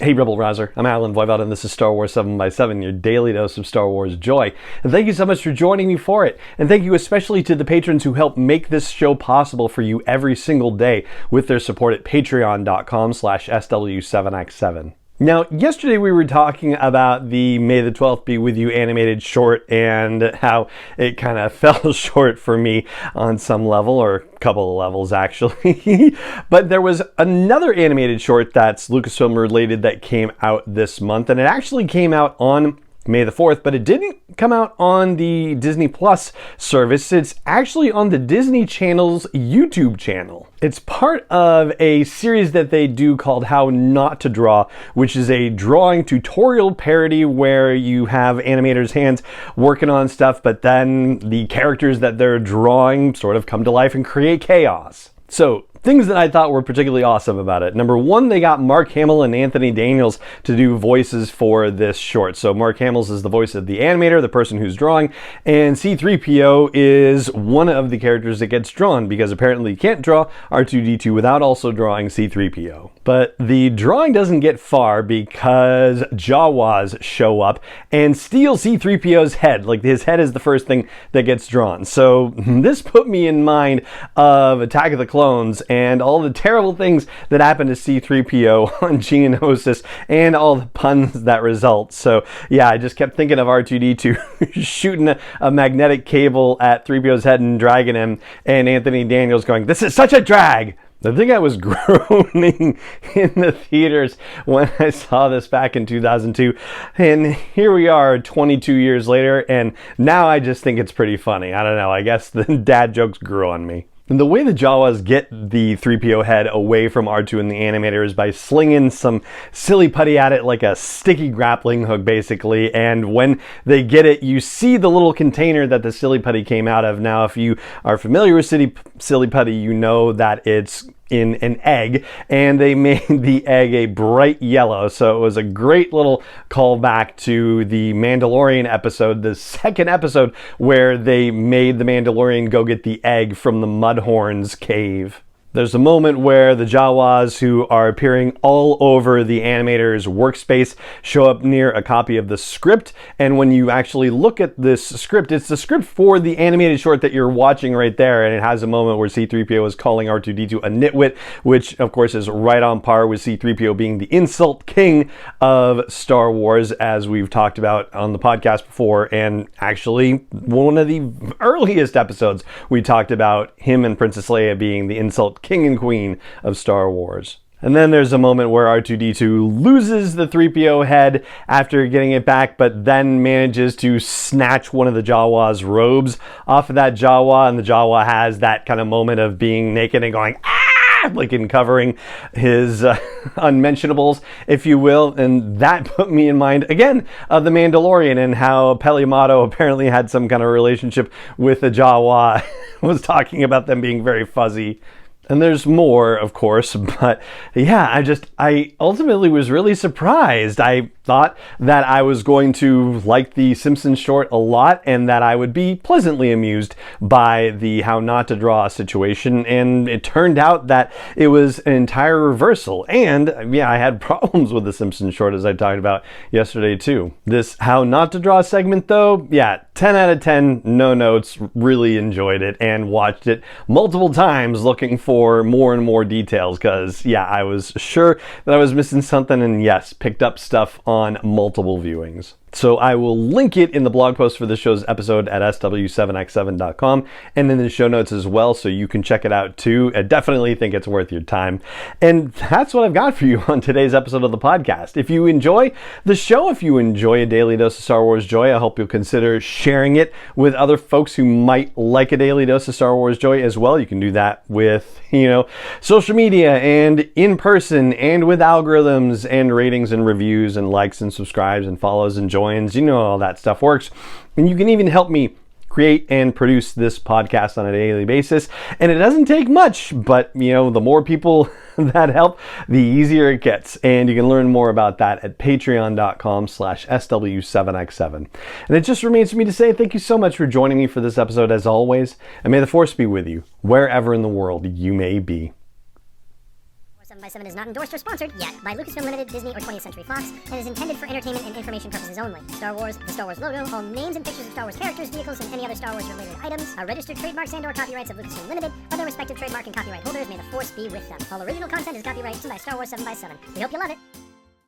Hey Rebel Rouser, I'm Alan Voivod and this is Star Wars 7x7, your daily dose of Star Wars joy. And thank you so much for joining me for it. And thank you especially to the patrons who help make this show possible for you every single day with their support at patreon.com/SW7x7. Now, yesterday we were talking about the May the 12th Be With You animated short and how it kind of fell short for me on some level, or a couple of levels actually. But there was another animated short that's Lucasfilm related that came out this month, and it actually came out on May the 4th, but it didn't come out on the Disney Plus service. It's actually on the Disney Channel's YouTube channel. It's part of a series that they do called How Not to Draw, which is a drawing tutorial parody where you have animators' hands working on stuff, but then the characters that they're drawing sort of come to life and create chaos. So, things that I thought were particularly awesome about it. Number one, they got Mark Hamill and Anthony Daniels to do voices for this short. So Mark Hamill is the voice of the animator, the person who's drawing, and C-3PO is one of the characters that gets drawn because apparently you can't draw R2-D2 without also drawing C-3PO. But the drawing doesn't get far because Jawas show up and steal C-3PO's head. Like, his head is the first thing that gets drawn. So this put me in mind of Attack of the Clones and all the terrible things that happen to C-3PO on Geonosis and all the puns that result. So yeah, I just kept thinking of R2-D2 shooting a magnetic cable at 3PO's head and dragging him, and Anthony Daniels going, "This is such a drag!" I think I was groaning in the theaters when I saw this back in 2002. And here we are 22 years later, and now I just think it's pretty funny. I don't know, I guess the dad jokes grew on me. And the way the Jawas get the 3PO head away from R2 and the animator is by slinging some silly putty at it like a sticky grappling hook, basically. And when they get it, you see the little container that the silly putty came out of. Now, if you are familiar with silly putty, you know that it's in an egg, and they made the egg a bright yellow. So it was a great little callback to the Mandalorian episode, the second episode, where they made the Mandalorian go get the egg from the Mudhorn's cave. There's a moment where the Jawas, who are appearing all over the animator's workspace, show up near a copy of the script. And when you actually look at this script, it's the script for the animated short that you're watching right there. And it has a moment where C-3PO is calling R2-D2 a nitwit, which of course is right on par with C-3PO being the insult king of Star Wars, as we've talked about on the podcast before. And actually, one of the earliest episodes, we talked about him and Princess Leia being the insult king and queen of Star Wars. And then there's a moment where R2-D2 loses the 3PO head after getting it back, but then manages to snatch one of the Jawa's robes off of that Jawa, and the Jawa has that kind of moment of being naked and going, "Ah!" like in covering his unmentionables, if you will. And that put me in mind, again, of The Mandalorian and how Peli Motto apparently had some kind of relationship with the Jawa, was talking about them being very fuzzy. And there's more, of course, but yeah, I ultimately was really surprised. I thought that I was going to like the Simpsons short a lot and that I would be pleasantly amused by the How Not to Draw situation, and it turned out that it was an entire reversal. And yeah, I had problems with the Simpsons short, as I talked about yesterday too. This How Not to Draw segment though, yeah, 10 out of 10, no notes, really enjoyed it and watched it multiple times looking for more and more details because, yeah, I was sure that I was missing something, and yes, picked up stuff on multiple viewings. So I will link it in the blog post for this show's episode at sw7x7.com and in the show notes as well, so you can check it out too. I definitely think it's worth your time. And that's what I've got for you on today's episode of the podcast. If you enjoy the show, if you enjoy a daily dose of Star Wars joy, I hope you'll consider sharing it with other folks who might like a daily dose of Star Wars joy as well. You can do that with, social media and in person and with algorithms and ratings and reviews and likes and subscribes and follows and joins. You know how that stuff works. And you can even help me create and produce this podcast on a daily basis. And it doesn't take much, but the more people that help, the easier it gets. And you can learn more about that at patreon.com/SW7x7. And it just remains for me to say thank you so much for joining me for this episode as always. And may the Force be with you wherever in the world you may be. 7x7 is not endorsed or sponsored yet by Lucasfilm Limited, Disney, or 20th Century Fox, and is intended for entertainment and information purposes only. Star Wars, the Star Wars logo, all names and pictures of Star Wars characters, vehicles, and any other Star Wars related items are registered trademarks and/or copyrights of Lucasfilm Limited, or their respective trademark and copyright holders. May the force be with them. All original content is copyrighted by Star Wars 7x7. We hope you love it.